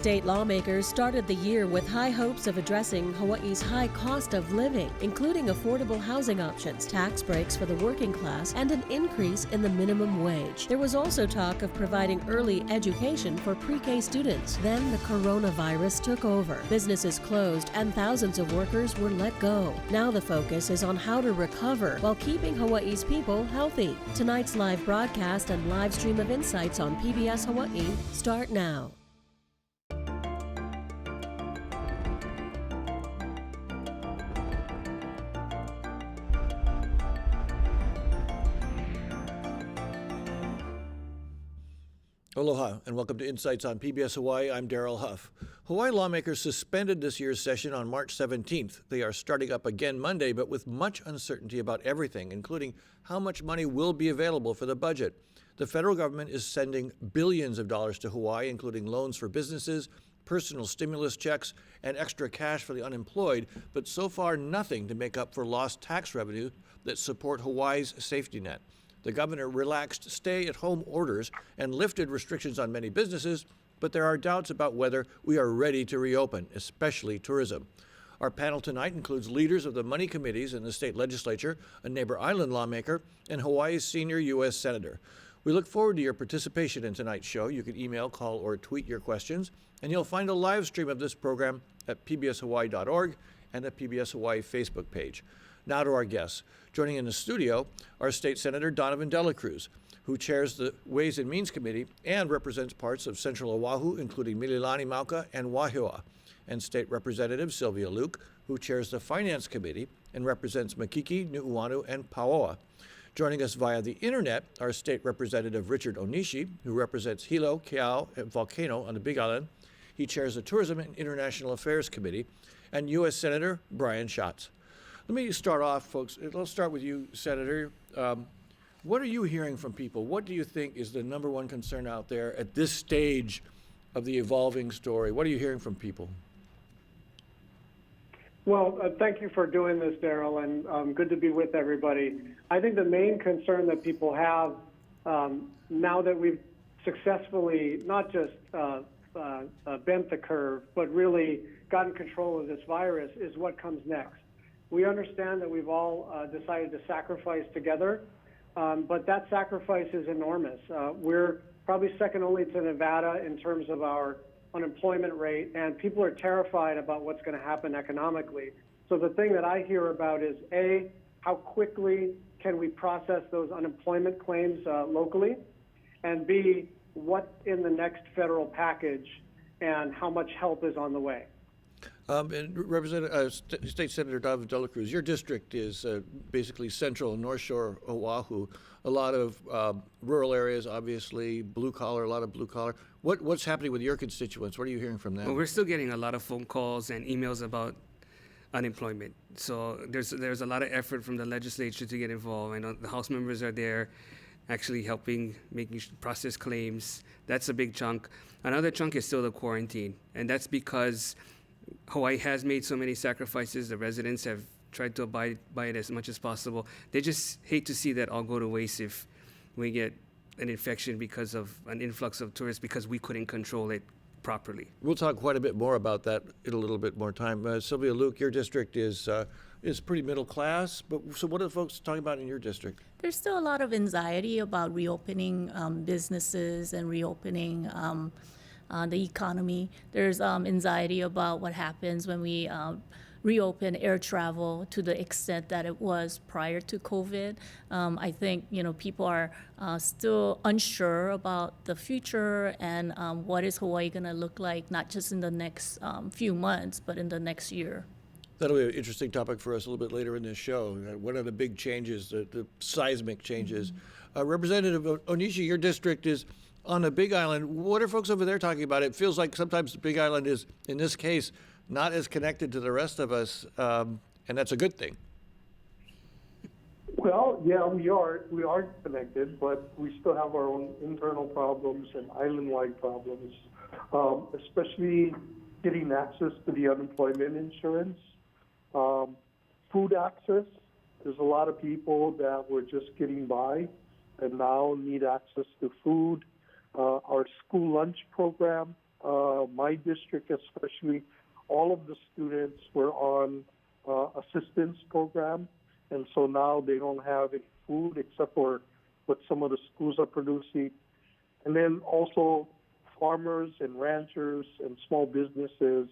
State lawmakers started the year with high hopes of addressing Hawaii's high cost of living, including affordable housing options, tax breaks for the working class, and an increase in the minimum wage. There was also talk of providing early education for pre-K students. Then the coronavirus took over. Businesses closed and thousands of workers were let go. Now the focus is on how to recover while keeping Hawaii's people healthy. Tonight's live broadcast and live stream of insights on PBS Hawaii start now. Aloha and welcome to Insights on PBS Hawaii. I'm Daryl Huff. Hawaii lawmakers suspended this year's session on March 17th. They are starting up again Monday, but with much uncertainty about everything, including how much money will be available for the budget. The federal government is sending billions of dollars to Hawaii, including loans for businesses, personal stimulus checks, and extra cash for the unemployed, but so far nothing to make up for lost tax revenue that support Hawaii's safety net. The governor relaxed stay-at-home orders and lifted restrictions on many businesses, but there are doubts about whether we are ready to reopen, especially tourism. Our panel tonight includes leaders of the money committees in the state legislature, a neighbor island lawmaker, and Hawaii's senior U.S. senator. We look forward to your participation in tonight's show. You can email, call, or tweet your questions, and you'll find a live stream of this program at pbshawaii.org and the PBS Hawaii Facebook page. Now to our guests. Joining in the studio are State Senator Donovan Dela Cruz, who chairs the Ways and Means Committee and represents parts of Central Oahu, including Mililani Mauka and Wahiawa, and State Representative Sylvia Luke, who chairs the Finance Committee and represents Makiki, Nu'uanu, and Pauoa. Joining us via the internet are State Representative Richard Onishi, who represents Hilo, Keau, and Volcano on the Big Island. He chairs the Tourism and International Affairs Committee, and U.S. Senator Brian Schatz. Let me start off, folks. Let's start with you, Senator. What are you hearing from people? What do you think is the number one concern out there at this stage of the evolving story? What are you hearing from people? Well, thank you for doing this, Daryl, and good to be with everybody. I think the main concern that people have now that we've successfully not just bent the curve, but really gotten control of this virus is what comes next. We understand that we've all decided to sacrifice together, but that sacrifice is enormous. We're probably second only to Nevada in terms of our unemployment rate, and people are terrified about what's going to happen economically. So the thing that I hear about is, A, how quickly can we process those unemployment claims locally, and B, what's in the next federal package and how much help is on the way. And State Senator Donovan Dela Cruz, your district is basically central and North Shore Oahu. A lot of rural areas, obviously, blue collar, a lot of blue collar. What's happening with your constituents? What are you hearing from them? Well, we're still getting a lot of phone calls and emails about unemployment. So there's a lot of effort from the legislature to get involved. I know the House members are there actually helping process claims. That's a big chunk. Another chunk is still the quarantine, and that's because Hawaii has made so many sacrifices. The residents have tried to abide by it as much as possible. They just hate to see that all go to waste if we get an infection because of an influx of tourists because we couldn't control it properly. We'll talk quite a bit more about that in a little bit more time. Sylvia Luke, your district is pretty middle class, but so what are the folks talking about in your district? There's still a lot of anxiety about reopening businesses and reopening the economy. There's anxiety about what happens when we reopen air travel to the extent that it was prior to COVID. I think people are still unsure about the future and what is Hawaii going to look like, not just in the next few months, but in the next year. That'll be an interesting topic for us a little bit later in this show. What are the big changes, the seismic changes? Mm-hmm. Representative Onishi, your district is on the Big Island. What are folks over there talking about? It feels like sometimes the Big Island is, in this case, not as connected to the rest of us, and that's a good thing. Well, yeah, we are connected, but we still have our own internal problems and island-wide problems, especially getting access to the unemployment insurance, food access. There's a lot of people that were just getting by and now need access to food. Our school lunch program my district especially, all of the students were on assistance program, and so now they don't have any food except for what some of the schools are producing. And then also farmers and ranchers and small businesses,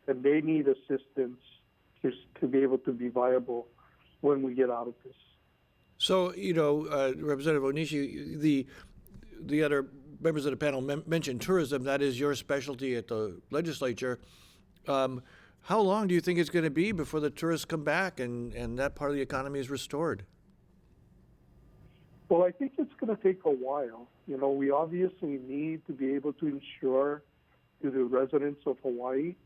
and they need assistance to be able to be viable when we get out of this. So, Representative Onishi, the other members of the panel mentioned tourism. That is your specialty at the legislature. How long do you think it's going to be before the tourists come back and that part of the economy is restored? Well, I think it's going to take a while. We obviously need to be able to ensure to the residents of Hawaii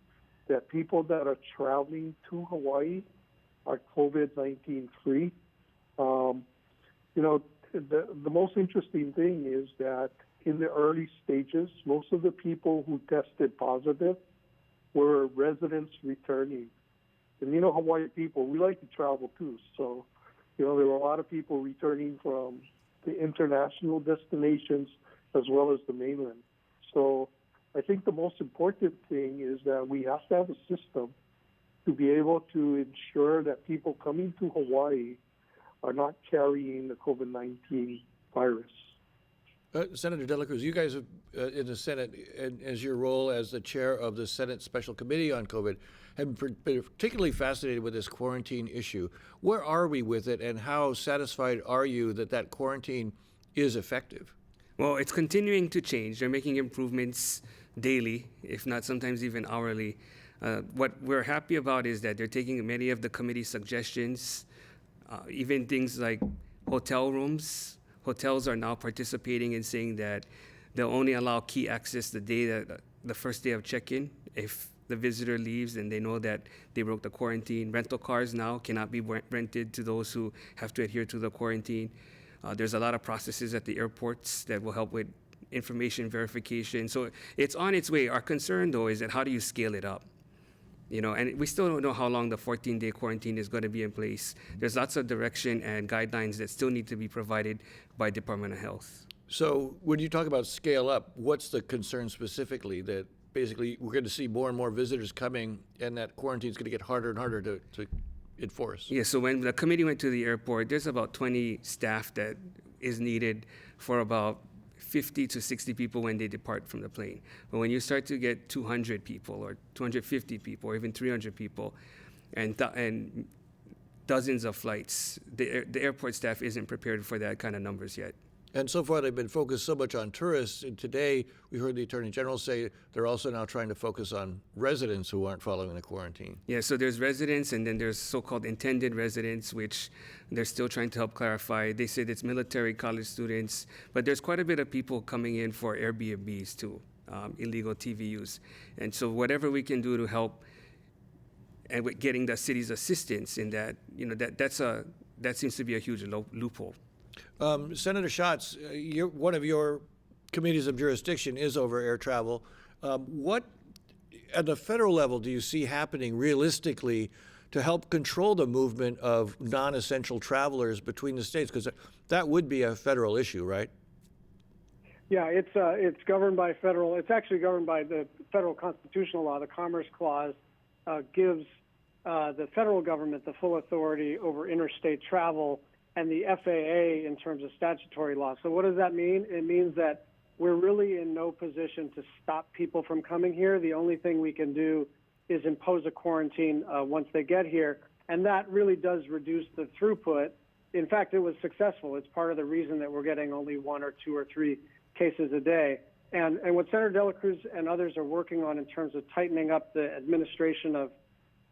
that people that are traveling to Hawaii are COVID-19 free. The most interesting thing is that in the early stages, most of the people who tested positive were residents returning. And Hawaii people, we like to travel too. So, there were a lot of people returning from the international destinations as well as the mainland. So I think the most important thing is that we have to have a system to be able to ensure that people coming to Hawaii are not carrying the COVID-19 virus. Senator Dela Cruz, you guys have, in the Senate, and as your role as the chair of the Senate Special Committee on COVID, have been particularly fascinated with this quarantine issue. Where are we with it, and how satisfied are you that quarantine is effective? Well, it's continuing to change. They're making improvements daily, if not sometimes even hourly. What we're happy about is that they're taking many of the committee suggestions, even things like hotel rooms. Hotels are now participating in saying that they'll only allow key access the first day of check-in. If the visitor leaves and they know that they broke the quarantine. Rental cars now cannot be rented to those who have to adhere to the quarantine. There's a lot of processes at the airports that will help with information verification. So it's on its way. Our concern, though, is that how do you scale it up? And we still don't know how long the 14-day quarantine is going to be in place. There's lots of direction and guidelines that still need to be provided by Department of Health. So when you talk about scale up, what's the concern specifically? That basically we're going to see more and more visitors coming and that quarantine is going to get harder and harder to enforce? Yeah, so when the committee went to the airport, there's about 20 staff that is needed for about 50 to 60 people when they depart from the plane. But when you start to get 200 people or 250 people or even 300 people and dozens of flights, the airport staff isn't prepared for that kind of numbers yet. And so far they've been focused so much on tourists. And today we heard the Attorney General say they're also now trying to focus on residents who aren't following the quarantine. Yeah, so there's residents and then there's so-called intended residents, which they're still trying to help clarify. They said it's military, college students, but there's quite a bit of people coming in for Airbnbs too, illegal TVUs. And so whatever we can do to help and with getting the city's assistance in that, that seems to be a huge loophole. Senator Schatz, one of your committees of jurisdiction is over air travel. What, at the federal level, do you see happening realistically to help control the movement of non-essential travelers between the states? Because that would be a federal issue, right? Yeah, it's governed by federal. It's actually governed by the federal constitutional law. The Commerce Clause gives the federal government the full authority over interstate travel, and the FAA in terms of statutory law. So what does that mean? It means that we're really in no position to stop people from coming here. The only thing we can do is impose a quarantine once they get here, and that really does reduce the throughput. In fact, it was successful. It's part of the reason that we're getting only 1 or 2 or 3 cases a day. And what Senator Dela Cruz and others are working on in terms of tightening up the administration of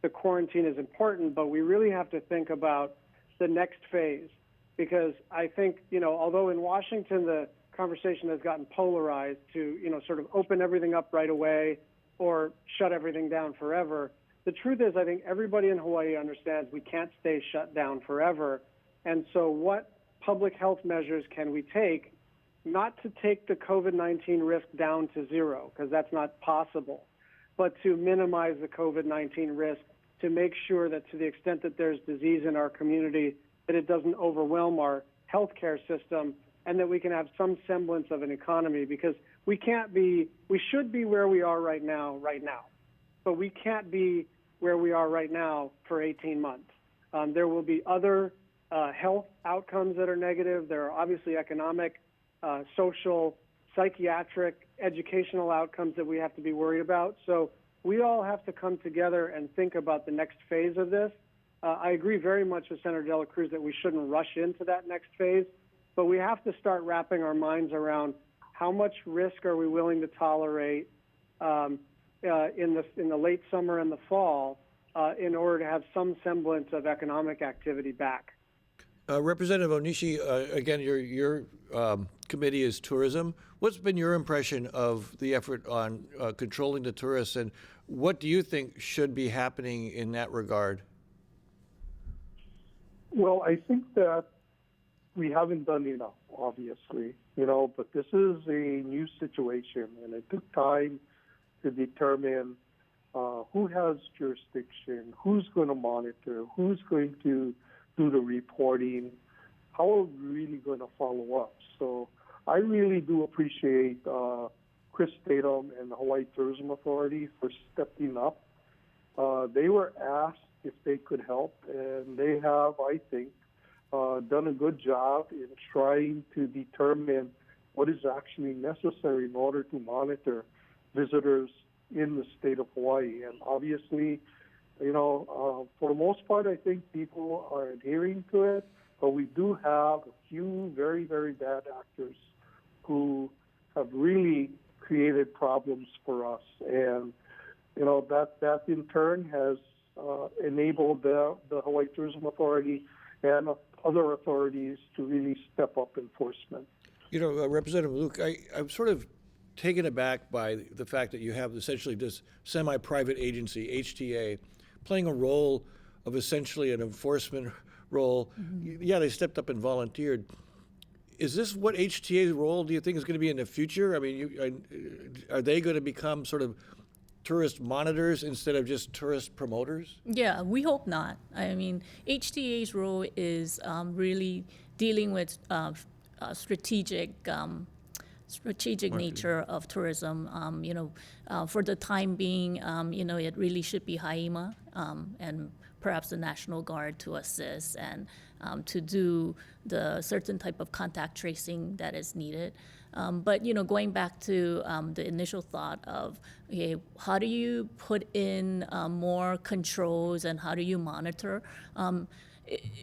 the quarantine is important, but we really have to think about the next phase, because I think, although in Washington the conversation has gotten polarized to, sort of open everything up right away or shut everything down forever, the truth is I think everybody in Hawaii understands we can't stay shut down forever. And so what public health measures can we take, not to take the COVID-19 risk down to zero, because that's not possible, but to minimize the COVID-19 risk, to make sure that to the extent that there's disease in our community, that it doesn't overwhelm our healthcare system, and that we can have some semblance of an economy, because we should be where we are right now, but we can't be where we are right now for 18 months. There will be other health outcomes that are negative. There are obviously economic, social, psychiatric, educational outcomes that we have to be worried about. So we all have to come together and think about the next phase of this. I agree very much with Senator Dela Cruz that we shouldn't rush into that next phase, but we have to start wrapping our minds around how much risk are we willing to tolerate in the late summer and the fall in order to have some semblance of economic activity back. Representative Onishi, again, your committee is tourism. What's been your impression of the effort on controlling the tourists, and what do you think should be happening in that regard? Well, I think that we haven't done enough, obviously, but this is a new situation, and it took time to determine who has jurisdiction, who's going to monitor, who's going to do the reporting, how are we really going to follow up. So I really do appreciate Chris Tatum and the Hawaii Tourism Authority for stepping up. They were asked if they could help, and they have, I think, done a good job in trying to determine what is actually necessary in order to monitor visitors in the state of Hawaii. And obviously, for the most part, I think people are adhering to it, but we do have a few very, very bad actors who have really created problems for us. And, that in turn has enabled the Hawaii Tourism Authority and other authorities to really step up enforcement. Representative Luke, I'm sort of taken aback by the fact that you have essentially this semi-private agency, HTA, playing a role of essentially an enforcement role. Mm-hmm. Yeah, they stepped up and volunteered. Is this what HTA's role, do you think, is going to be in the future? I mean, are they going to become sort of tourist monitors instead of just tourist promoters? Yeah, we hope not. I mean, HTA's role is really dealing with strategic nature of tourism. For the time being, it really should be HAIMA and perhaps the National Guard to assist and to do the certain type of contact tracing that is needed. But going back to the initial thought of, okay, how do you put in more controls and how do you monitor?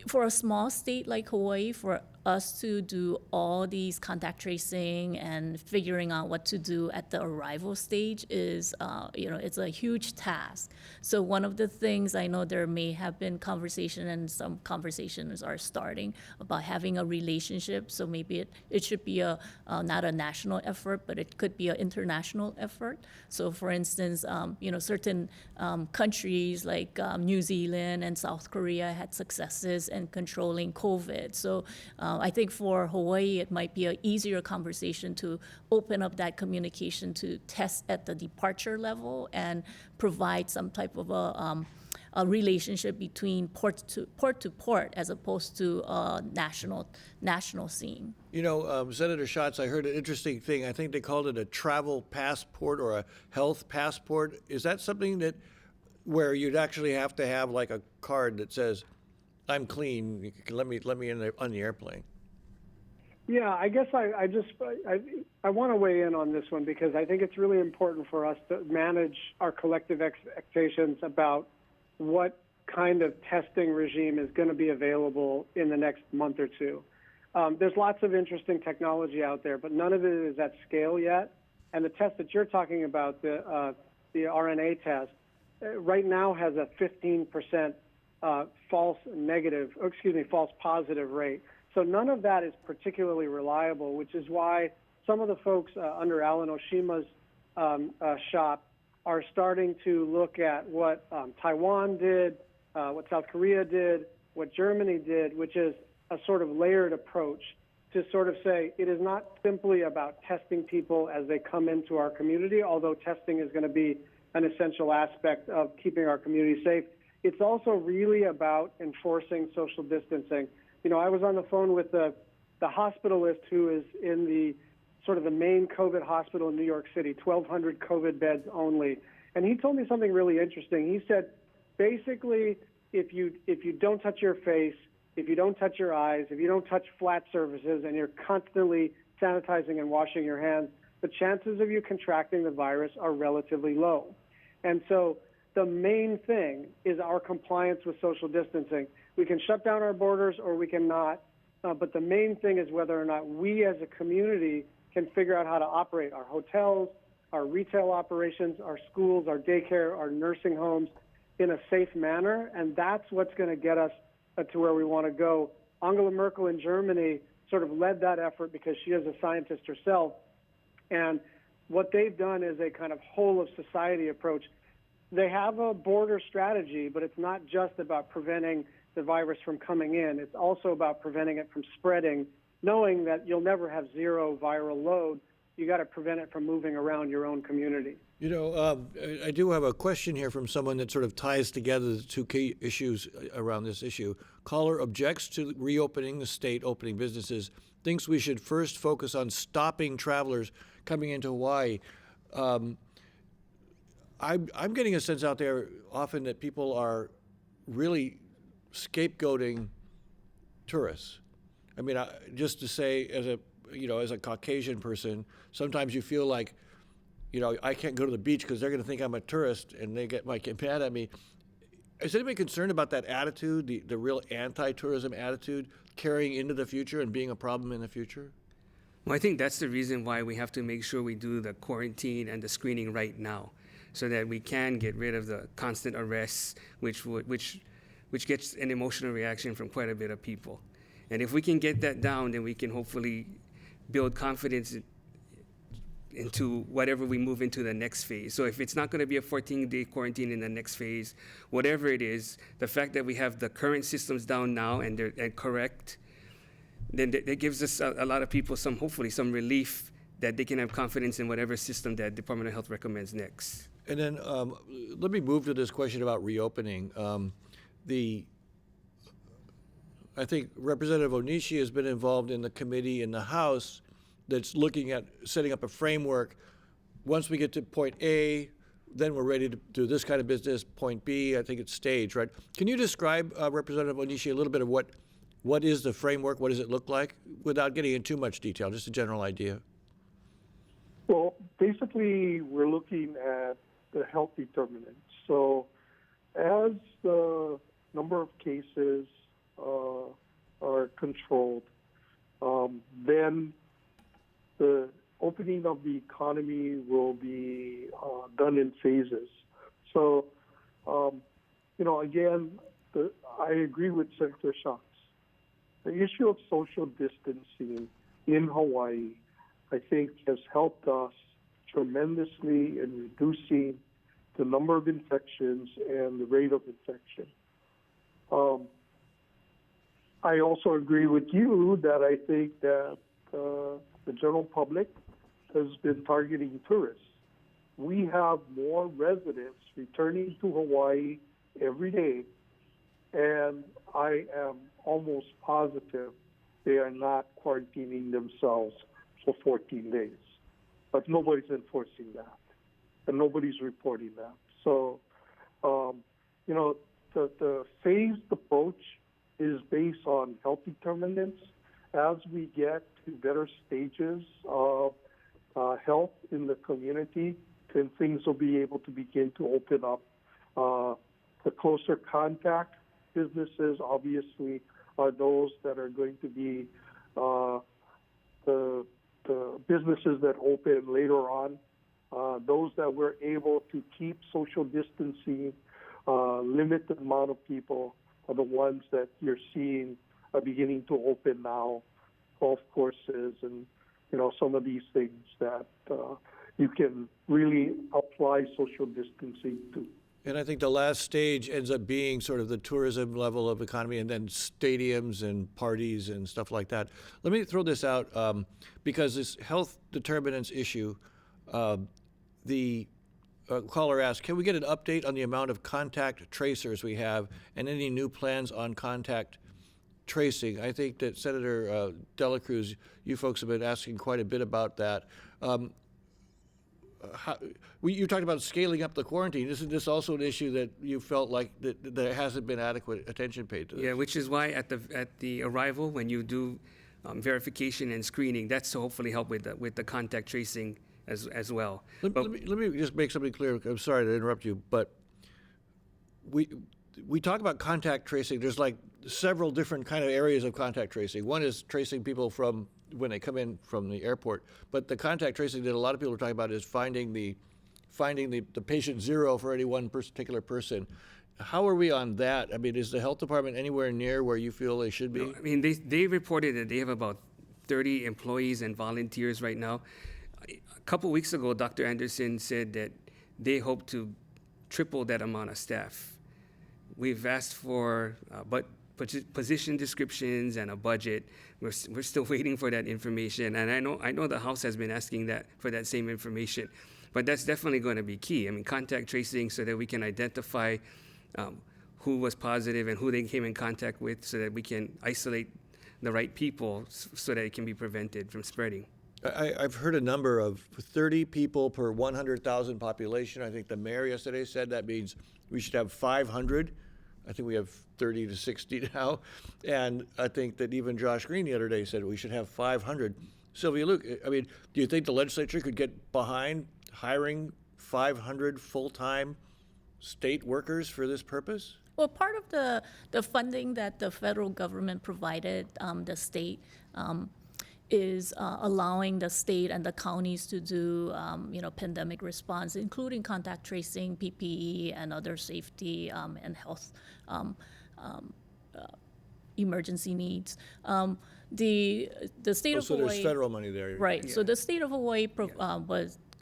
For a small state like Hawaii, for us to do all these contact tracing and figuring out what to do at the arrival stage is, it's a huge task. So one of the things, I know there may have been conversation and some conversations are starting about having a relationship. So maybe it should be not a national effort, but it could be an international effort. So for instance, certain countries like New Zealand and South Korea had successes in controlling COVID. So I think for Hawaii, it might be an easier conversation to open up that communication to test at the departure level and provide some type of a relationship between port to port as opposed to a national scene. Senator Schatz, I heard an interesting thing. I think they called it a travel passport or a health passport. Is that something where you'd actually have to have like a card that says, "I'm clean, you can let me in on the airplane"? Yeah, I guess I want to weigh in on this one because I think it's really important for us to manage our collective expectations about what kind of testing regime is going to be available in the next month or two. There's lots of interesting technology out there, but none of it is at scale yet. And the test that you're talking about, the RNA test, right now has a 15% false positive rate. So none of that is particularly reliable, which is why some of the folks under Alan Oshima's shop are starting to look at what Taiwan did, what South Korea did, what Germany did, which is a sort of layered approach to sort of say it is not simply about testing people as they come into our community, although testing is going to be an essential aspect of keeping our community safe. It's also really about enforcing social distancing. I was on the phone with the hospitalist who is in the sort of the main COVID hospital in New York City, 1,200 COVID beds only. And he told me something really interesting. He said, basically, if you don't touch your face, if you don't touch your eyes, if you don't touch flat surfaces, and you're constantly sanitizing and washing your hands, the chances of you contracting the virus are relatively low. And so the main thing is our compliance with social distancing. We can shut down our borders or we cannot, but the main thing is whether or not we as a community can figure out how to operate our hotels, our retail operations, our schools, our daycare, our nursing homes in a safe manner, and that's what's going to get us to where we want to go. Angela Merkel in Germany sort of led that effort because she is a scientist herself, and what they've done is a kind of whole of society approach. They have a border strategy, but it's not just about preventing the virus from coming in. It's also about preventing it from spreading, knowing that you'll never have zero viral load. You got to prevent it from moving around your own community. You know, I do have a question here from someone that sort of ties together the two key issues around this issue. Caller objects to reopening the state, opening businesses, thinks we should first focus on stopping travelers coming into Hawaii. I'm getting a sense out there often that people are really scapegoating tourists. I mean, just to say, as a Caucasian person, sometimes you feel like, I can't go to the beach because they're going to think I'm a tourist and they get mad at me. Is anybody concerned about that attitude, the real anti-tourism attitude, carrying into the future and being a problem in the future? Well, I think that's the reason why we have to make sure we do the quarantine and the screening right now, so that we can get rid of the constant arrests, which gets an emotional reaction from quite a bit of people. And if we can get that down, then we can hopefully build confidence into whatever we move into the next phase. So if it's not going to be a 14-day quarantine in the next phase, whatever it is, the fact that we have the current systems down now and they're correct, then that gives us a lot of people hopefully some relief that they can have confidence in whatever system that Department of Health recommends next. And then let me move to this question about reopening. I think Representative Onishi has been involved in the committee in the House that's looking at setting up a framework. Once we get to point A, then we're ready to do this kind of business. Point B, I think it's staged, right? Can you describe, Representative Onishi, a little bit of what is the framework, what does it look like, without getting into too much detail, just a general idea? Well, basically, we're looking at the health determinants. So as the number of cases are controlled, then the opening of the economy will be done in phases. So, again, I agree with Senator Shanks. The issue of social distancing in Hawaii, I think, has helped us tremendously in reducing the number of infections and the rate of infection. I also agree with you that I think that the general public has been targeting tourists. We have more residents returning to Hawaii every day, and I am almost positive they are not quarantining themselves for 14 days. But nobody's enforcing that, and nobody's reporting that. So, the phased approach is based on health determinants. As we get to better stages of health in the community, then things will be able to begin to open up. The closer contact businesses, obviously, are those that are going to be the businesses that open later on. Those that were able to keep social distancing, limit the amount of people, are the ones that you're seeing are beginning to open now. Golf courses and some of these things that you can really apply social distancing to. And I think the last stage ends up being sort of the tourism level of economy, and then stadiums and parties and stuff like that. Let me throw this out because this health determinants issue, the caller asked, can we get an update on the amount of contact tracers we have and any new plans on contact tracing. I think that Senator Dela Cruz, you folks have been asking quite a bit about that. You talked about scaling up the quarantine. Isn't this also an issue that you felt like that there hasn't been adequate attention paid to this? Yeah, which is why at the arrival, when you do verification and screening, that's to hopefully help with the contact tracing as well. Let me just make something clear. I'm sorry to interrupt you, but we talk about contact tracing. There's like several different kind of areas of contact tracing. One is tracing people from when they come in from the airport, but the contact tracing that a lot of people are talking about is finding the patient zero for any one particular person. How are we on that? I mean, is the health department anywhere near where you feel they should be? No, I mean, they reported that they have about 30 employees and volunteers right now. A couple weeks ago, Dr. Anderson said that they hope to triple that amount of staff. We've asked for position descriptions and a budget. We're still waiting for that information, and I know the House has been asking for that same information, but that's definitely going to be key. I mean, contact tracing so that we can identify who was positive and who they came in contact with, so that we can isolate the right people so that it can be prevented from spreading. I've heard a number of 30 people per 100,000 population. I think the mayor yesterday said that means we should have 500. I think we have 30 to 60 now. And I think that even Josh Green the other day said we should have 500. Sylvia, Luke, I mean, do you think the legislature could get behind hiring 500 full-time state workers for this purpose? Well, part of the funding that the federal government provided the state is allowing the state and the counties to do, pandemic response, including contact tracing, PPE, and other safety and health emergency needs. The state of so Hawaii. There's federal money there. Right. Yeah. So the state of Hawaii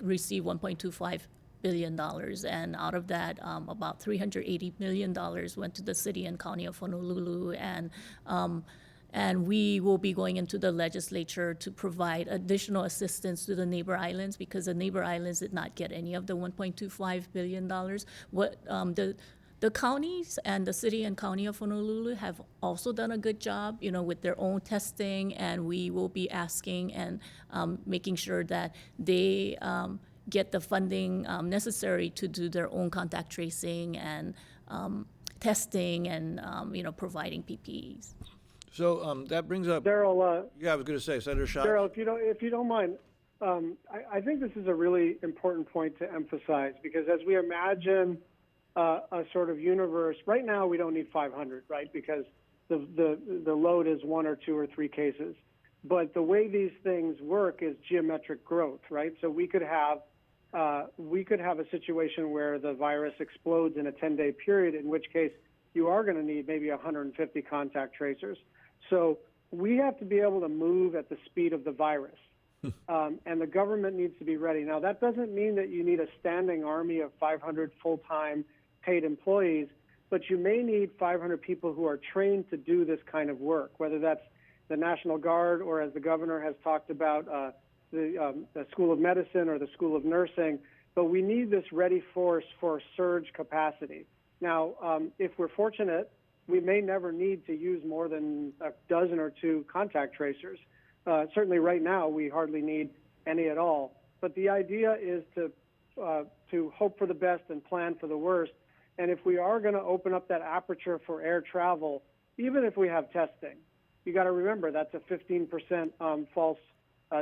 received $1.25 billion, and out of that, about $380 million went to the city and county of Honolulu, and we will be going into the legislature to provide additional assistance to the neighbor islands, because the neighbor islands did not get any of the $1.25 billion. What the counties and the city and county of Honolulu have also done a good job, with their own testing, and we will be asking and making sure that they get the funding necessary to do their own contact tracing and testing and providing PPEs. So that brings up. Daryl. Yeah, I was going to say, Senator Schatz. Daryl, if you don't mind, I think this is a really important point to emphasize, because as we imagine a sort of universe, right now we don't need 500, right? Because the load is 1 or 2 or 3 cases. But the way these things work is geometric growth, right? So we could have a situation where the virus explodes in a 10-day period, in which case you are going to need maybe 150 contact tracers. So we have to be able to move at the speed of the virus, and the government needs to be ready. Now, that doesn't mean that you need a standing army of 500 full-time paid employees, but you may need 500 people who are trained to do this kind of work, whether that's the National Guard or, as the governor has talked about, the School of Medicine or the School of Nursing. But we need this ready force for surge capacity. Now, if we're fortunate, we may never need to use more than a dozen or 2 contact tracers. Certainly right now, we hardly need any at all. But the idea is to hope for the best and plan for the worst. And if we are going to open up that aperture for air travel, even if we have testing, you got to remember that's a 15% false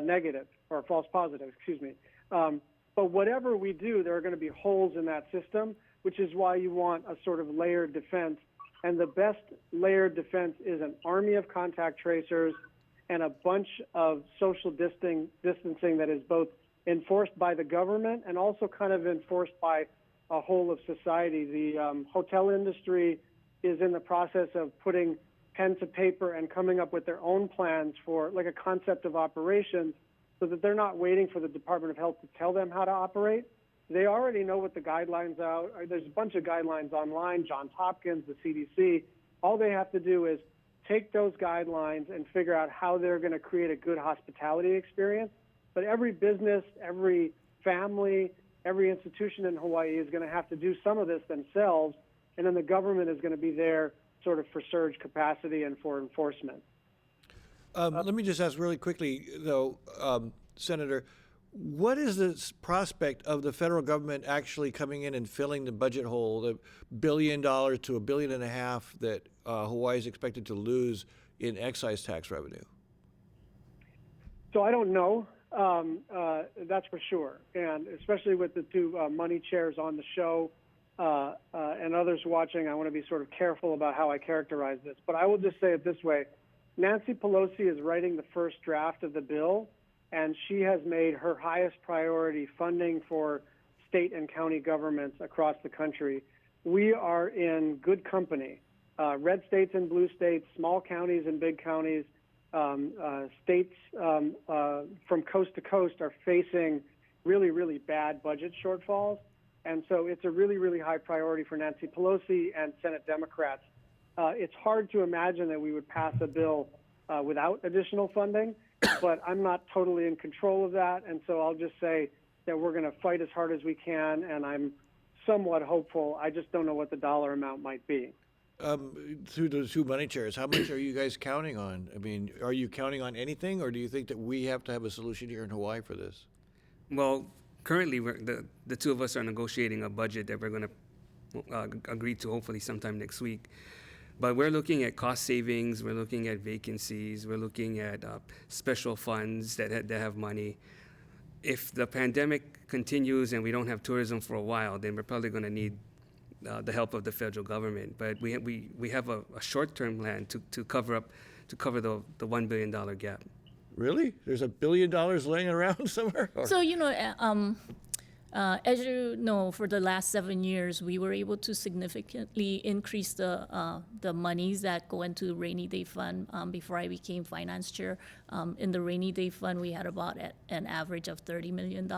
negative, or false positive, excuse me. But whatever we do, there are going to be holes in that system, which is why you want a sort of layered defense. And the best layered defense is an army of contact tracers and a bunch of social distancing that is both enforced by the government and also kind of enforced by a whole of society. The hotel industry is in the process of putting pen to paper and coming up with their own plans for like a concept of operations, so that they're not waiting for the Department of Health to tell them how to operate. They already know what the guidelines are. There's a bunch of guidelines online, Johns Hopkins, the CDC. All they have to do is take those guidelines and figure out how they're going to create a good hospitality experience. But every business, every family, every institution in Hawaii is going to have to do some of this themselves, and then the government is going to be there sort of for surge capacity and for enforcement. Let me just ask really quickly, though, Senator, what is the prospect of the federal government actually coming in and filling the budget hole, the $1 billion to $1.5 billion that Hawaii is expected to lose in excise tax revenue? So I don't know. That's for sure. And especially with the two money chairs on the show and others watching, I want to be sort of careful about how I characterize this. But I will just say it this way. Nancy Pelosi is writing the first draft of the bill, and she has made her highest priority funding for state and county governments across the country. We are in good company. Red states and blue states, small counties and big counties, states from coast to coast are facing really, really bad budget shortfalls. And so it's a really, really high priority for Nancy Pelosi and Senate Democrats. It's hard to imagine that we would pass a bill without additional funding, but I'm not totally in control of that. And so I'll just say that we're going to fight as hard as we can, and I'm somewhat hopeful. I just don't know what the dollar amount might be. Through the two money chairs, how much are you guys counting on? I mean, are you counting on anything, or do you think that we have to have a solution here in Hawaii for this? Well, currently, the two of us are negotiating a budget that we're going to agree to hopefully sometime next week. But we're looking at cost savings, we're looking at vacancies, we're looking at special funds that have money. If the pandemic continues and we don't have tourism for a while, then we're probably going to need the help of the federal government. But we have a short-term plan to cover the $1 billion gap. Really? There's $1 billion laying around somewhere? So, as you know, for the last 7 years, we were able to significantly increase the monies that go into rainy day fund. Before I became finance chair, in the rainy day fund, we had about an average of $30 million.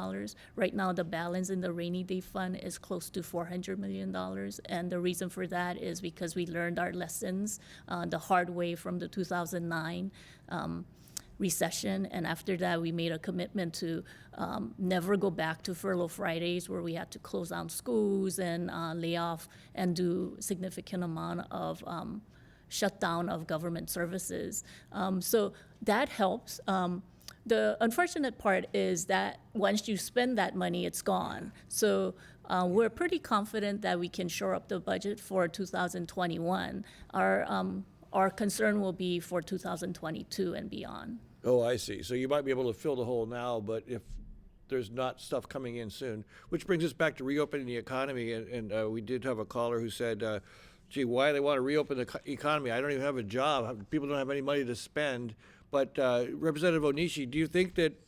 Right now, the balance in the rainy day fund is close to $400 million. And the reason for that is because we learned our lessons the hard way from the 2009 recession, and after that we made a commitment to never go back to furlough Fridays, where we had to close down schools and lay off and do significant amount of shutdown of government services. So that helps. The unfortunate part is that once you spend that money, it's gone. So we're pretty confident that we can shore up the budget for 2021. Our concern will be for 2022 and beyond. Oh, I see. So you might be able to fill the hole now, but if there's not stuff coming in soon, which brings us back to reopening the economy. And we did have a caller who said, gee, why do they want to reopen the economy? I don't even have a job. People don't have any money to spend. But Representative Onishi, do you think that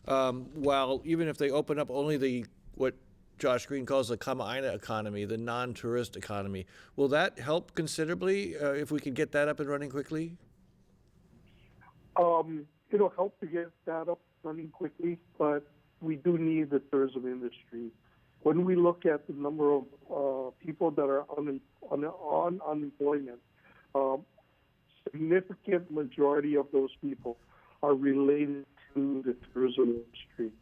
while even if they open up only what Josh Green calls the Kama'aina economy, the non-tourist economy, will that help considerably if we can get that up and running quickly? It'll help to get that up running quickly, but we do need the tourism industry. When we look at the number of people that are on unemployment, significant majority of those people are related to the tourism industry.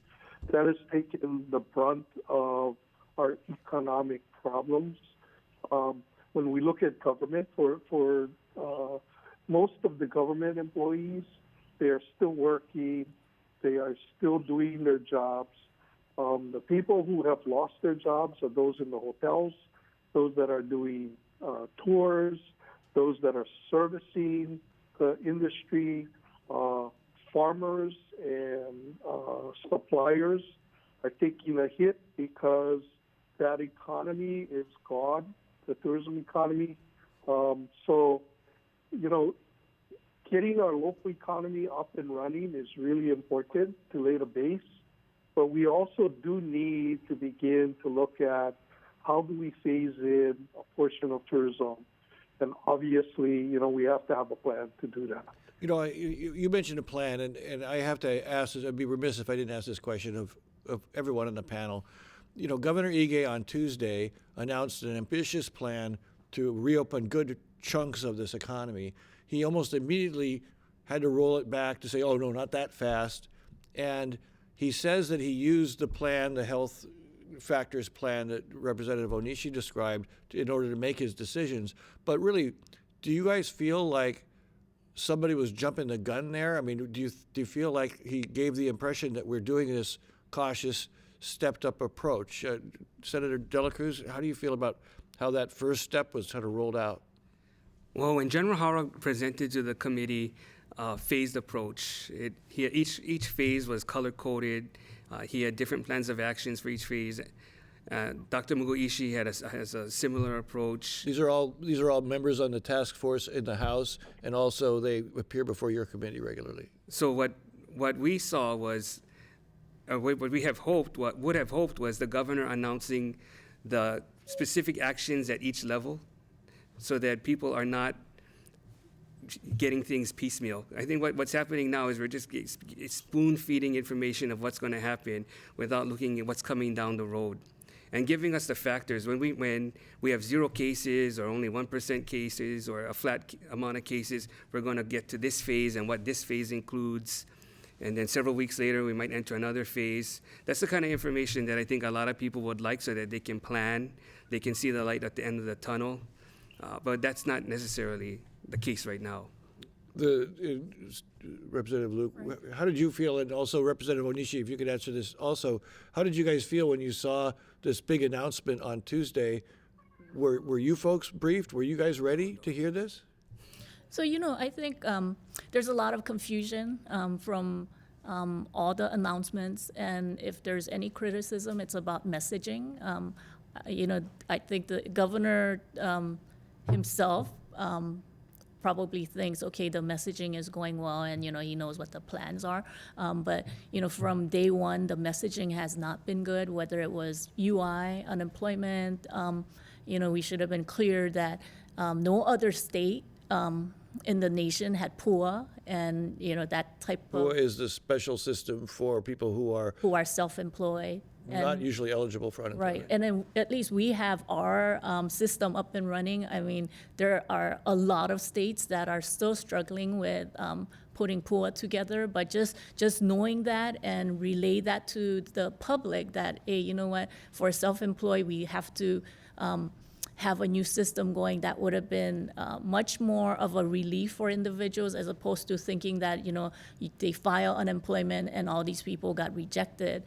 That has taken the brunt of our economic problems. When we look at government, for most of the government employees, they are still working, they are still doing their jobs. The people who have lost their jobs are those in the hotels, those that are doing tours, those that are servicing the industry, farmers and suppliers are taking a hit because that economy is gone, the tourism economy. So, getting our local economy up and running is really important to lay the base. But we also do need to begin to look at how do we phase in a portion of tourism. And obviously, we have to have a plan to do that. You mentioned a plan, and I have to ask this. I'd be remiss if I didn't ask this question of everyone on the panel. Governor Ige on Tuesday announced an ambitious plan to reopen good chunks of this economy. He almost immediately had to roll it back to say, oh, no, not that fast. And he says that he used the plan, the health factors plan that Representative Onishi described in order to make his decisions. But really, do you guys feel like somebody was jumping the gun there? I mean, do you feel like he gave the impression that we're doing this cautious, stepped-up approach? Senator Dela Cruz, how do you feel about how that first step was kind of rolled out? Well, when General Hara presented to the committee phased approach, each phase was color-coded. He had different plans of actions for each phase. Dr. Onishi has a similar approach. These are all members on the task force in the House, and also they appear before your committee regularly. So what we saw was, what would have hoped was the governor announcing the specific actions at each level, so that people are not getting things piecemeal. I think what's happening now is we're just spoon-feeding information of what's going to happen without looking at what's coming down the road, and giving us the factors. When we have 0 cases or only 1% cases or a flat amount of cases, we're going to get to this phase and what this phase includes. And then several weeks later, we might enter another phase. That's the kind of information that I think a lot of people would like, so that they can plan, they can see the light at the end of the tunnel. But that's not necessarily the case right now. Representative Luke, how did you feel, and also Representative Onishi, if you could answer this also, how did you guys feel when you saw this big announcement on Tuesday? Were you folks briefed? Were you guys ready to hear this? So, I think there's a lot of confusion from all the announcements, and if there's any criticism, it's about messaging. I think the governor himself probably thinks, okay, the messaging is going well, and he knows what the plans are. But from day one, the messaging has not been good. Whether it was UI, unemployment, we should have been clear that no other state in the nation had PUA, and that type of PUA is the special system for people who are self-employed. Not usually eligible for unemployment. Right, and then at least we have our system up and running. I mean, there are a lot of states that are still struggling with putting PUA together, but just knowing that and relay that to the public that, hey, you know what, for self-employed, we have to have a new system going, that would have been much more of a relief for individuals, as opposed to thinking that, they file unemployment and all these people got rejected.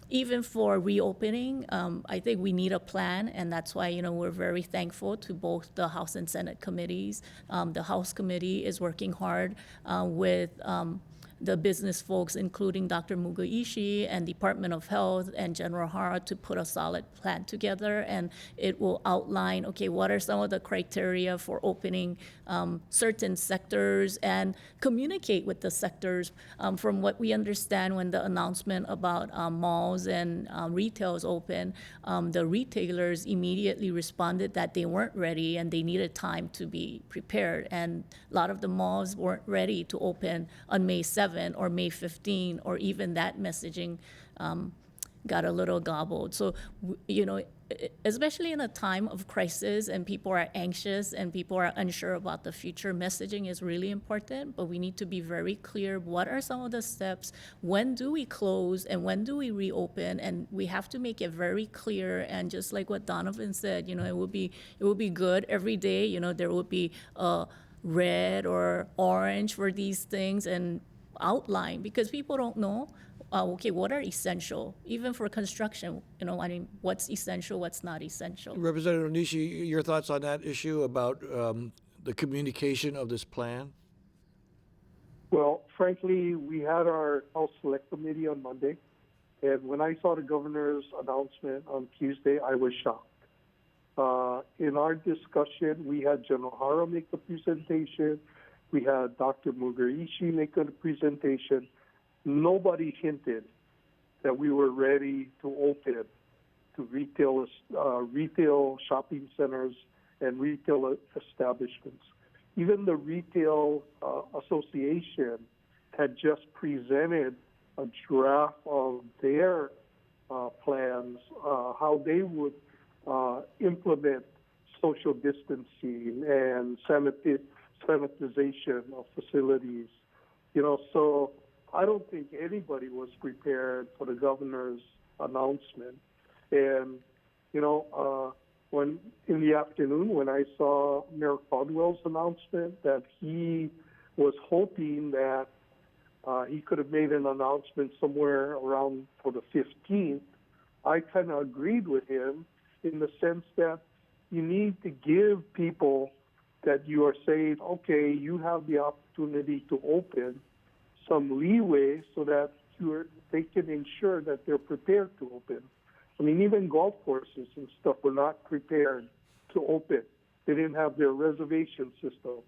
Even for reopening, I think we need a plan, and that's why, we're very thankful to both the House and Senate committees. The House committee is working hard with the business folks, including Dr. Onishi and Department of Health and General Hara, to put a solid plan together, and it will outline, okay, what are some of the criteria for opening certain sectors, and communicate with the sectors. From what we understand, when the announcement about malls and retails open, the retailers immediately responded that they weren't ready and they needed time to be prepared, and a lot of the malls weren't ready to open on May 7th or May 15, or even that messaging got a little gobbled. So, especially in a time of crisis and people are anxious and people are unsure about the future, messaging is really important, but we need to be very clear. What are some of the steps? When do we close and when do we reopen? And we have to make it very clear. And just like what Donovan said, it would be good every day, there would be a red or orange for these things, and outline, because people don't know, okay, what are essential, even for construction, what's essential, what's not essential. Representative Onishi, your thoughts on that issue about the communication of this plan? Well, frankly, we had our House Select Committee on Monday, and when I saw the governor's announcement on Tuesday, I was shocked. In our discussion, we had General Hara make the presentation. We had Dr. Onishi make a presentation. Nobody hinted that we were ready to open to retail shopping centers and retail establishments. Even the Retail Association had just presented a draft of their plans, how they would implement social distancing and sanitization of facilities. So I don't think anybody was prepared for the governor's announcement. And, when in the afternoon when I saw Mayor Caldwell's announcement that he was hoping that he could have made an announcement somewhere around for the 15th. I kind of agreed with him in the sense that you need to give people that you are saying, okay, you have the opportunity to open some leeway so that they can ensure that they're prepared to open. I mean, even golf courses and stuff were not prepared to open. They didn't have their reservation systems,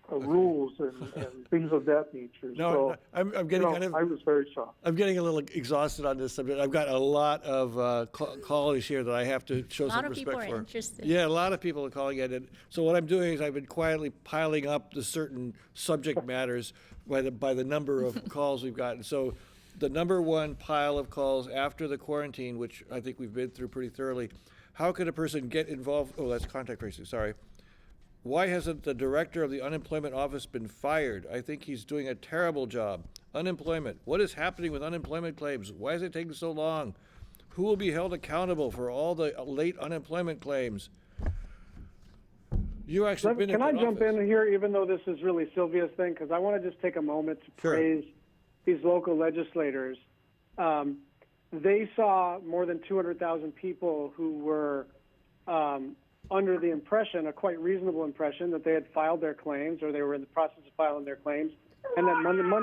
rules, and things of that nature. No, so, I'm getting kind of. I was very shocked. I'm getting a little exhausted on this subject. I've got a lot of callers here that I have to show some respect for. A lot of people are interested. Yeah, a lot of people are calling in. And so what I'm doing is I've been quietly piling up the certain subject matters by the number of calls we've gotten. So the number one pile of calls after the quarantine, which I think we've been through pretty thoroughly, how could a person get involved? Oh, that's contact tracing, sorry. Why hasn't the director of the unemployment office been fired? I think he's doing a terrible job. Unemployment. What is happening with unemployment claims? Why is it taking so long? Who will be held accountable for all the late unemployment claims? You actually been in Can I that jump office. in here, even though this is really Sylvia's thing? Because I want to just take a moment to Sure. praise these local legislators. They saw more than 200,000 people who were under the impression, a quite reasonable impression, that they had filed their claims or they were in the process of filing their claims, and that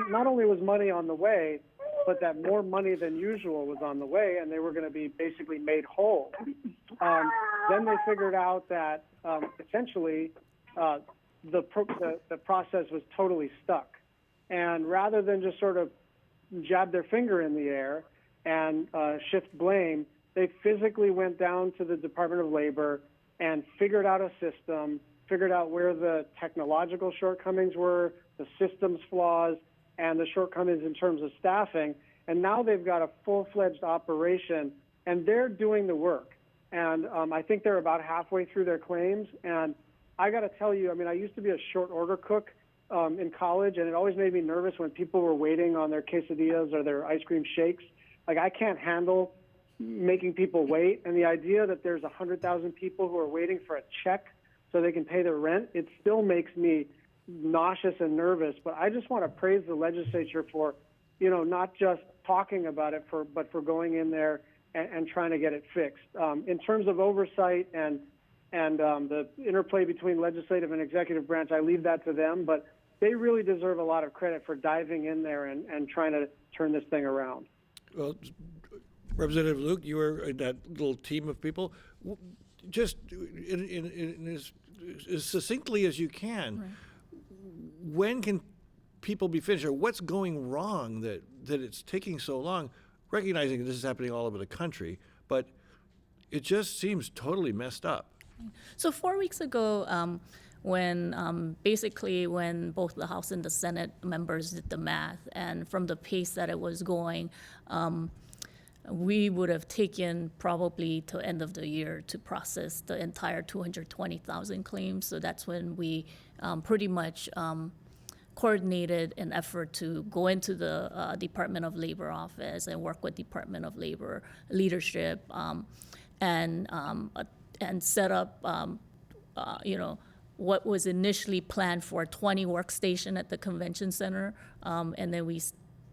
not only was money on the way, but that more money than usual was on the way, and they were going to be basically made whole. Then they figured out that essentially the process was totally stuck. And rather than just sort of jab their finger in the air and shift blame, they physically went down to the Department of Labor and figured out a system, figured out where the technological shortcomings were, the systems flaws, and the shortcomings in terms of staffing. And now they've got a full-fledged operation, and they're doing the work. And I think they're about halfway through their claims. And I got to tell you, I mean, I used to be a short order cook in college, and it always made me nervous when people were waiting on their quesadillas or their ice cream shakes. Like, I can't handle making people wait. And the idea that there's 100,000 people who are waiting for a check so they can pay their rent, it still makes me nauseous and nervous. But I just want to praise the legislature for, not just talking about it, but for going in there and trying to get it fixed. In terms of oversight and the interplay between legislative and executive branch, I leave that to them. But they really deserve a lot of credit for diving in there and trying to turn this thing around. Well, Representative Luke, you were in that little team of people. Just in as succinctly as you can, right. When can people be finished, or what's going wrong that it's taking so long? Recognizing this is happening all over the country, but it just seems totally messed up. So 4 weeks ago, when basically when both the House and the Senate members did the math, and from the pace that it was going, we would have taken probably to end of the year to process the entire 220,000 claims. So that's when we pretty much coordinated an effort to go into the Department of Labor office and work with Department of Labor leadership and set up, what was initially planned for 20 workstation at the convention center, and then we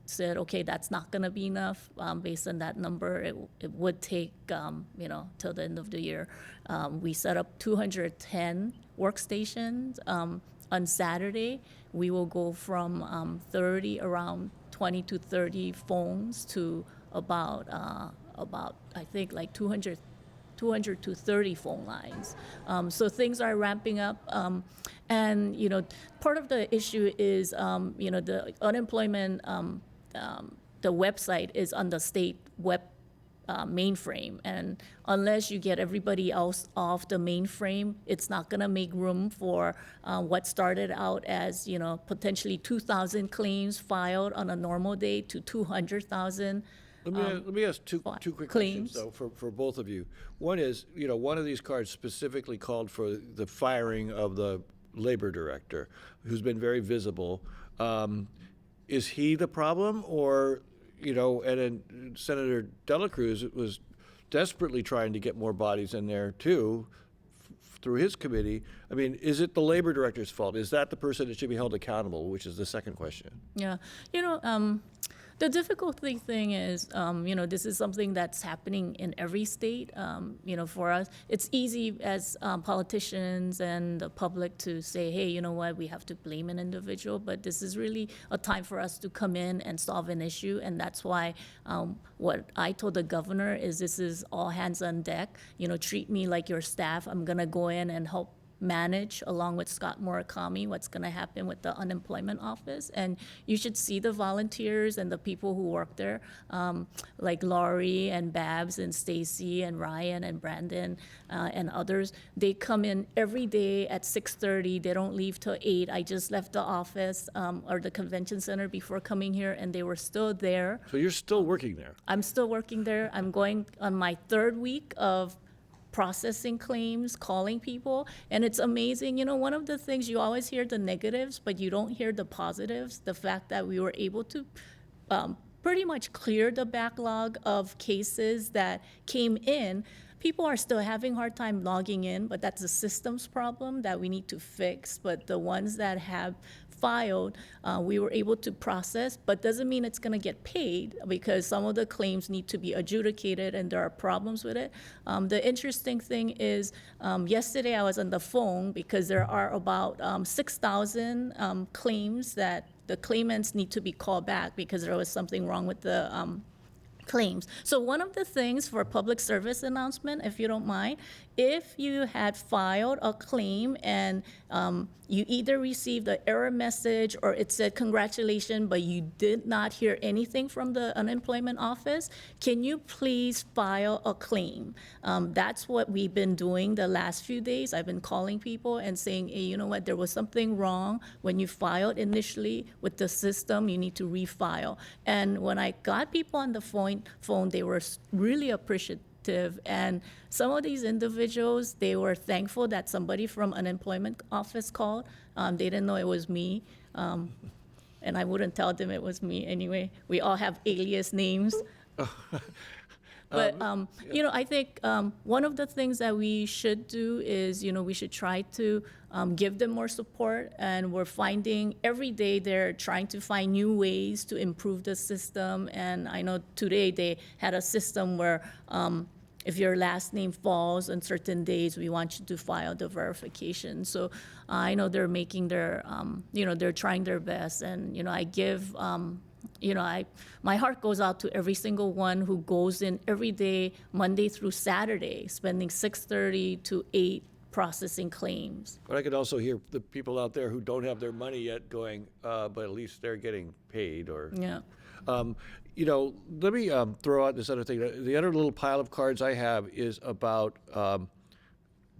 said, okay, that's not going to be enough. Based on that number, it would take, till the end of the year. We set up 210 workstations. On Saturday, we will go from around 20 to 30 phones to about I think like 200 to 30 phone lines. So things are ramping up. And, part of the issue is, the unemployment, the website is on the state web mainframe. And unless you get everybody else off the mainframe, it's not going to make room for what started out as, potentially 2,000 claims filed on a normal day to 200,000. Let me ask two quick questions, though, for both of you. One is, one of these cards specifically called for the firing of the labor director, who's been very visible. Is he the problem, or, and then Senator Dela Cruz was desperately trying to get more bodies in there too, through his committee. I mean, is it the labor director's fault? Is that the person that should be held accountable, which is the second question? Yeah, the difficulty thing is, this is something that's happening in every state. For us, it's easy as politicians and the public to say, hey, you know what, we have to blame an individual, but this is really a time for us to come in and solve an issue, and that's why what I told the governor is this is all hands on deck. Treat me like your staff. I'm gonna go in and help manage, along with Scott Murakami, what's going to happen with the unemployment office. And you should see the volunteers and the people who work there, like Laurie and Babs and Stacy and Ryan and Brandon and others. They come in every day at 6:30. They don't leave till 8. I just left the office or the convention center before coming here, and they were still there. So you're still working there? I'm still working there. I'm going on my 3rd week of processing claims, calling people, and it's amazing. One of the things, you always hear the negatives, but you don't hear the positives. The fact that we were able to pretty much clear the backlog of cases that came in. People are still having a hard time logging in, but that's a systems problem that we need to fix. But the ones that have filed, we were able to process, but doesn't mean it's going to get paid, because some of the claims need to be adjudicated and there are problems with it. The interesting thing is, yesterday I was on the phone because there are about 6,000 claims that the claimants need to be called back because there was something wrong with the claims. So one of the things for public service announcement, if you don't mind, if you had filed a claim and you either received an error message or it said congratulations, but you did not hear anything from the unemployment office, can you please file a claim? That's what we've been doing the last few days. I've been calling people and saying, hey, you know what, there was something wrong when you filed initially with the system, you need to refile. And when I got people on the phone, they were really appreciative. And some of these individuals, they were thankful that somebody from unemployment office called. They didn't know it was me. And I wouldn't tell them it was me anyway. We all have alias names. But, I think one of the things that we should do is, we should try to give them more support. And we're finding every day they're trying to find new ways to improve the system. And I know today they had a system where if your last name falls on certain days, we want you to file the verification. So I know they're making their, they're trying their best. And, I give, my heart goes out to every single one who goes in every day, Monday through Saturday, spending 6:30 to 8 processing claims. But I could also hear the people out there who don't have their money yet going, but at least they're getting paid. Or Yeah. Let me throw out this other thing. The other little pile of cards I have is about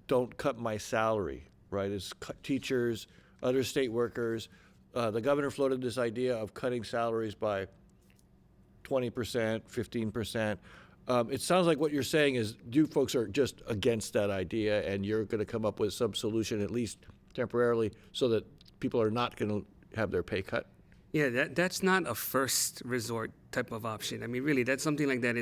don't cut my salary, right? It's teachers, other state workers. The governor floated this idea of cutting salaries by 20%, 15%. It sounds like what you're saying is you folks are just against that idea, and you're going to come up with some solution, at least temporarily, so that people are not going to have their pay cut. Yeah, that's not a first resort type of option. I mean, really, that's something like that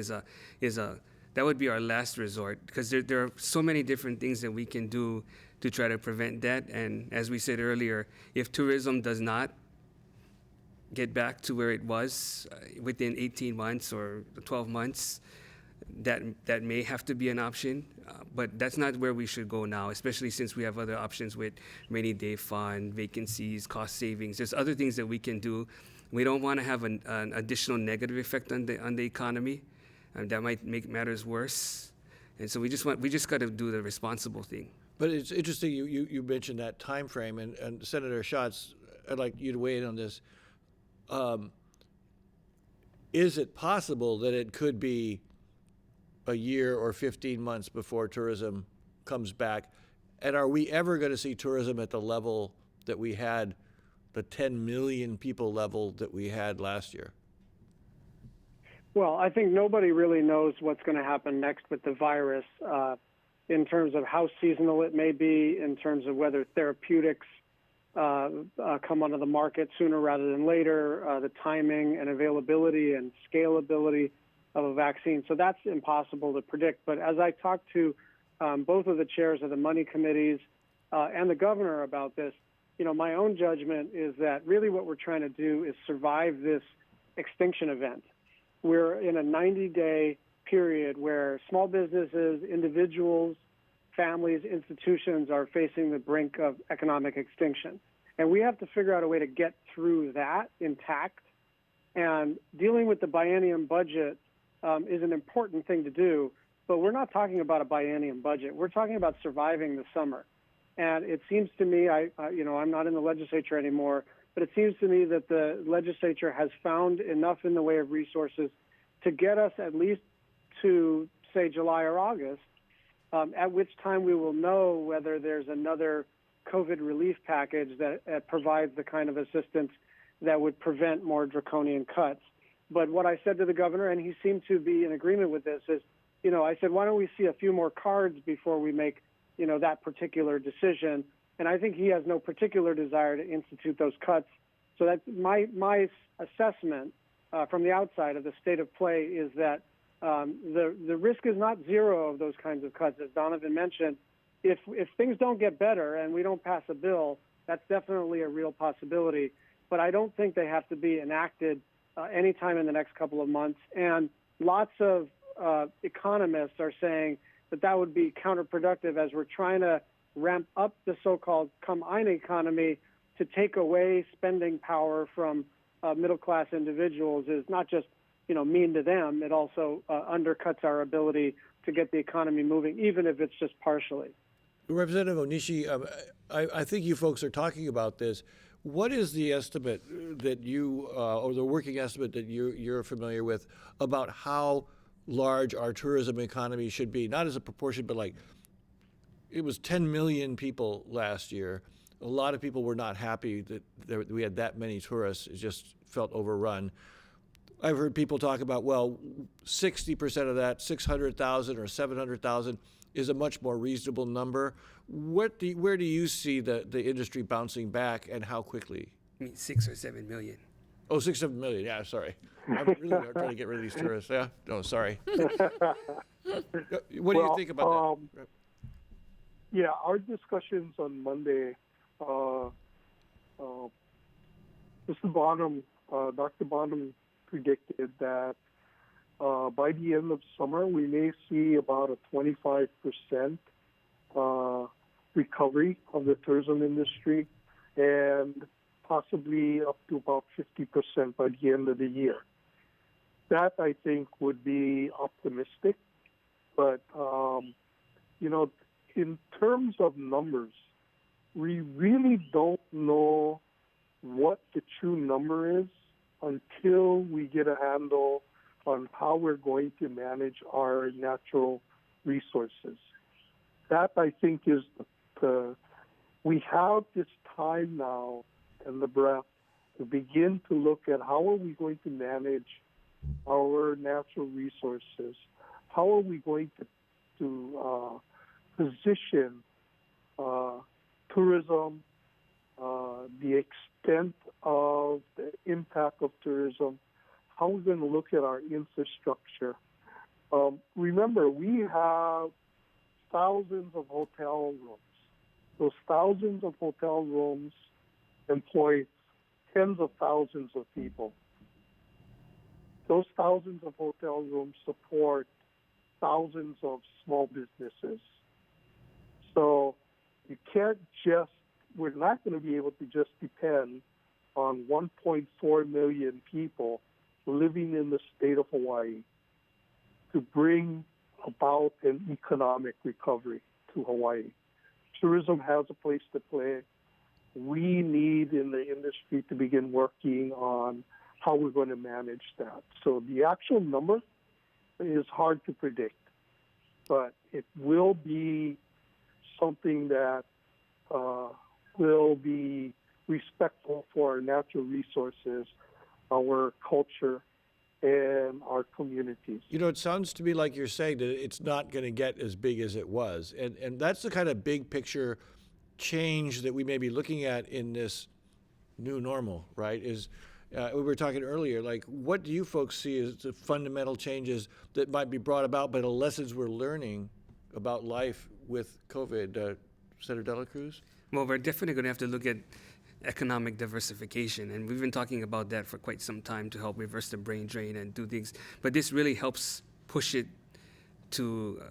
that would be our last resort, because there are so many different things that we can do to try to prevent that. And as we said earlier, if tourism does not get back to where it was within 18 months or 12 months, that may have to be an option, but that's not where we should go now, especially since we have other options with rainy day fund, vacancies, cost savings. There's other things that we can do. We don't want to have an additional negative effect on the economy, and that might make matters worse. And so we just got to do the responsible thing. But it's interesting you mentioned that time frame, and Senator Schatz, I'd like you to weigh in on this. Is it possible that it could be a year or 15 months before tourism comes back? And are we ever going to see tourism at the level that we had, the 10 million people level that we had last year? Well, I think nobody really knows what's going to happen next with the virus in terms of how seasonal it may be, in terms of whether therapeutics come onto the market sooner rather than later, the timing and availability and scalability a vaccine. So that's impossible to predict. But as I talked to both of the chairs of the money committees and the governor about this, my own judgment is that really what we're trying to do is survive this extinction event. We're in a 90-day period where small businesses, individuals, families, institutions are facing the brink of economic extinction. And we have to figure out a way to get through that intact. And dealing with the biennium budget is an important thing to do, but we're not talking about a biennium budget. We're talking about surviving the summer. And it seems to me, I'm not in the legislature anymore, but it seems to me that the legislature has found enough in the way of resources to get us at least to, say, July or August, at which time we will know whether there's another COVID relief package that provides the kind of assistance that would prevent more draconian cuts. But what I said to the governor, and he seemed to be in agreement with this, is, I said, why don't we see a few more cards before we make, that particular decision? And I think he has no particular desire to institute those cuts. So that's my assessment from the outside of the state of play is that the risk is not zero of those kinds of cuts. As Donovan mentioned, if things don't get better and we don't pass a bill, that's definitely a real possibility. But I don't think they have to be enacted anytime in the next couple of months. And lots of economists are saying that would be counterproductive as we're trying to ramp up the so-called come-ein economy to take away spending power from middle-class individuals is not just, mean to them. It also undercuts our ability to get the economy moving, even if it's just partially. Representative Onishi, I think you folks are talking about this. What is the estimate that you, or the working estimate that you're familiar with about how large our tourism economy should be? Not as a proportion, but it was 10 million people last year. A lot of people were not happy that we had that many tourists. It just felt overrun. I've heard people talk about, 60% of that, 600,000 or 700,000, is a much more reasonable number. Where do you see the industry bouncing back, and how quickly? 6 or 7 million. Oh, 6 or 7 million. Yeah, sorry. I'm really trying to get rid of these tourists. Yeah. No, sorry. What do you think about that? Yeah, our discussions on Monday, Dr. Bonham predicted that by the end of summer, we may see about a 25% recovery of the tourism industry, and possibly up to about 50% by the end of the year. That, I think, would be optimistic. But, in terms of numbers, we really don't know what the true number is until we get a handle on how we're going to manage our natural resources. That, I think, is we have this time now and the breath to begin to look at how are we going to manage our natural resources, how are we going to position tourism, the extent of the impact of tourism, how we're going to look at our infrastructure. Remember, we have thousands of hotel rooms. Those thousands of hotel rooms employ tens of thousands of people. Those thousands of hotel rooms support thousands of small businesses. So we're not going to be able to just depend on 1.4 million people living in the state of Hawaii to bring about an economic recovery to Hawaii. Tourism has a place to play. We need in the industry to begin working on how we're going to manage that. So the actual number is hard to predict, but it will be something that will be respectful for our natural resources, our culture, and our communities. It sounds to me like you're saying that it's not going to get as big as it was. And that's the kind of big picture change that we may be looking at in this new normal, right? We were talking earlier, like, what do you folks see as the fundamental changes that might be brought about by the lessons we're learning about life with COVID? Senator Dela Cruz? Well, we're definitely going to have to look at economic diversification, and we've been talking about that for quite some time to help reverse the brain drain and do things. But this really helps push it to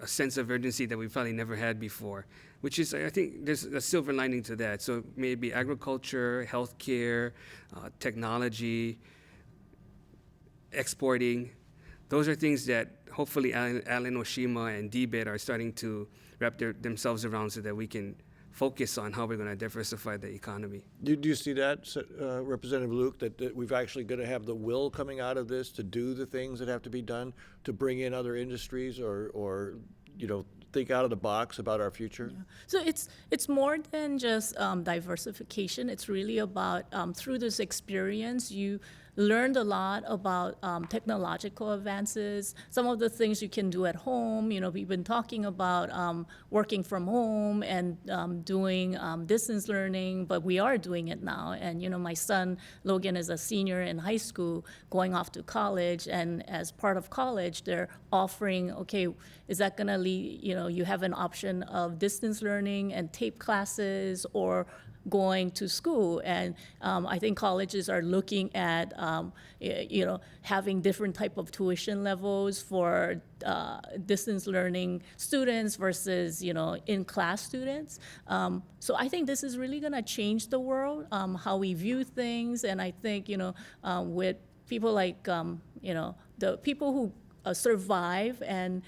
a sense of urgency that we've probably never had before, which is, I think there's a silver lining to that. So maybe agriculture, healthcare, technology, exporting. Those are things that hopefully Alan Oshima and DBID are starting to wrap themselves around so that we can focus on how we're going to diversify the economy. Do you see that, Representative Luke, that we've actually going to have the will coming out of this to do the things that have to be done to bring in other industries or think out of the box about our future? Yeah. So it's more than just diversification. It's really about through this experience, you learned a lot about technological advances, some of the things you can do at home. We've been talking about working from home and doing distance learning, but we are doing it now. And, my son, Logan, is a senior in high school going off to college. And as part of college, they're offering, okay, is that going to lead, you have an option of distance learning and tape classes or going to school. And I think colleges are looking at, having different type of tuition levels for distance learning students versus, in-class students. So I think this is really going to change the world, how we view things. And I think, with people like, the people who survive and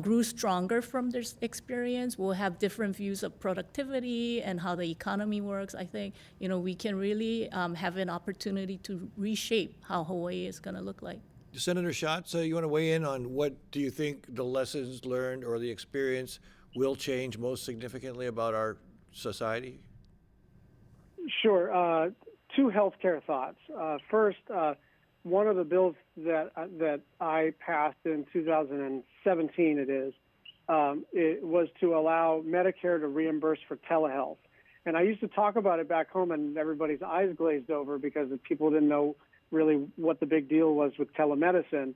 grew stronger from this experience, will have different views of productivity and how the economy works. I think, we can really have an opportunity to reshape how Hawaii is going to look like. Senator Schatz, you want to weigh in on what do you think the lessons learned or the experience will change most significantly about our society? Sure. Two healthcare thoughts. First, one of the bills that I passed in 2017, it was to allow Medicare to reimburse for telehealth. And I used to talk about it back home, and everybody's eyes glazed over because people didn't know really what the big deal was with telemedicine.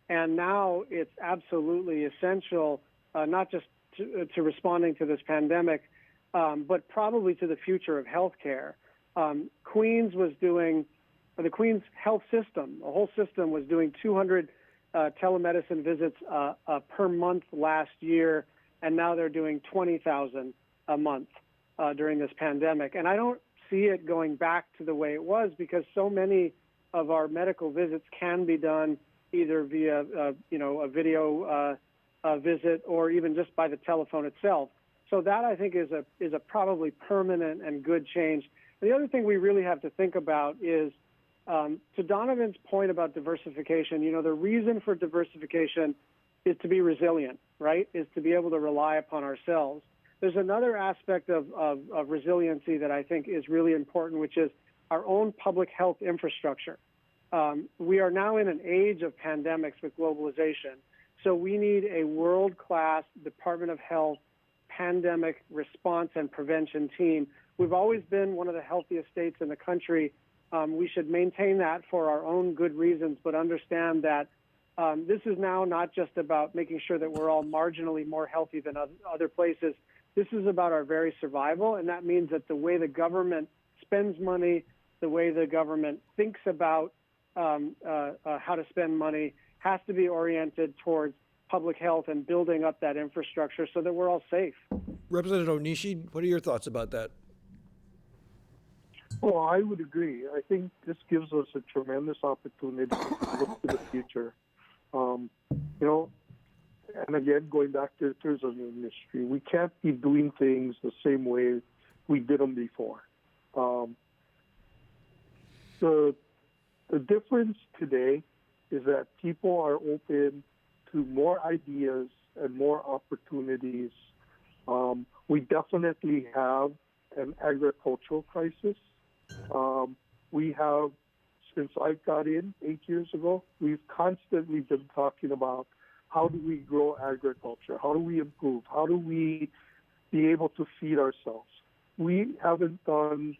And now it's absolutely essential, not just to responding to this pandemic, but probably to the future of healthcare. Queens was doing. The Queens health system, the whole system, was doing 200 telemedicine visits per month last year, and now they're doing 20,000 a month during this pandemic. And I don't see it going back to the way it was because so many of our medical visits can be done either via a video visit or even just by the telephone itself. So that, I think, is a probably permanent and good change. The other thing we really have to think about is, to Donovan's point about diversification, the reason for diversification is to be resilient, right? Is to be able to rely upon ourselves. There's another aspect of resiliency that I think is really important, which is our own public health infrastructure. We are now in an age of pandemics with globalization, so we need a world-class Department of Health pandemic response and prevention team. We've always been one of the healthiest states in the country. We should maintain that for our own good reasons, but understand that this is now not just about making sure that we're all marginally more healthy than other places. This is about our very survival, and that means that the way the government spends money, the way the government thinks about how to spend money has to be oriented towards public health and building up that infrastructure so that we're all safe. Representative Onishi, what are your thoughts about that? Well, I would agree. I think this gives us a tremendous opportunity to look to the future. And again, going back to the tourism industry, we can't be doing things the same way we did them before. The difference today is that people are open to more ideas and more opportunities. We definitely have an agricultural crisis. We have, since I got in 8 years ago, we've constantly been talking about how do we grow agriculture? How do we improve? How do we be able to feed ourselves? We haven't done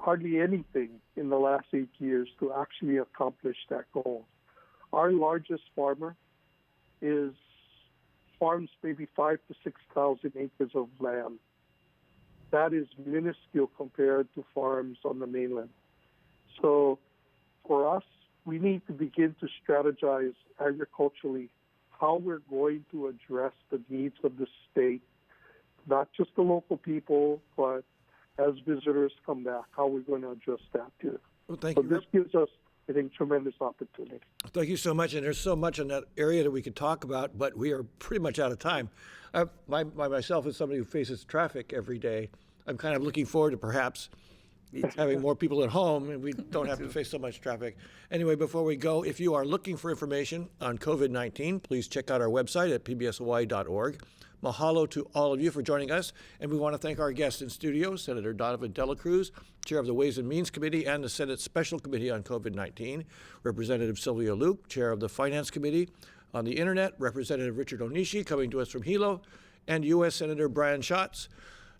hardly anything in the last 8 years to actually accomplish that goal. Our largest farmer farms maybe 5,000 to 6,000 acres of land. That is minuscule compared to farms on the mainland. So for us, we need to begin to strategize agriculturally how we're going to address the needs of the state, not just the local people, but as visitors come back, how we're going to address that too. Well, thank so you. This gives us, I think, tremendous opportunity. Thank you so much. And there's so much in that area that we could talk about, but we are pretty much out of time. Myself, as somebody who faces traffic every day, I'm kind of looking forward to perhaps having more people at home and we don't have to face so much traffic. Anyway, before we go, if you are looking for information on COVID-19, please check out our website at pbshawaii.org. Mahalo to all of you for joining us, and we want to thank our guests in studio, Senator Donovan Dela Cruz, Chair of the Ways and Means Committee and the Senate Special Committee on COVID-19, Representative Sylvia Luke, Chair of the Finance Committee. On the Internet, Representative Richard Onishi, coming to us from Hilo, and U.S. Senator Brian Schatz.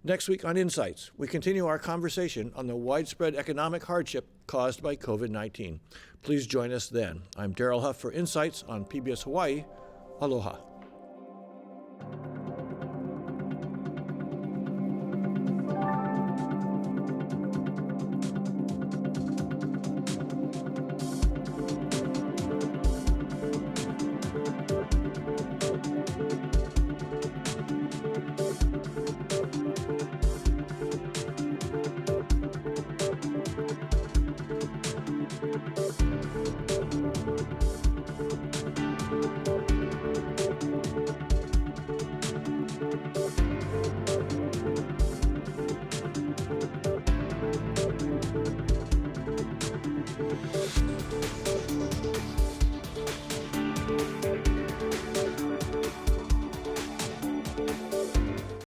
Next week on Insights, we continue our conversation on the widespread economic hardship caused by COVID-19. Please join us then. I'm Daryl Huff for Insights on PBS Hawaii. Aloha.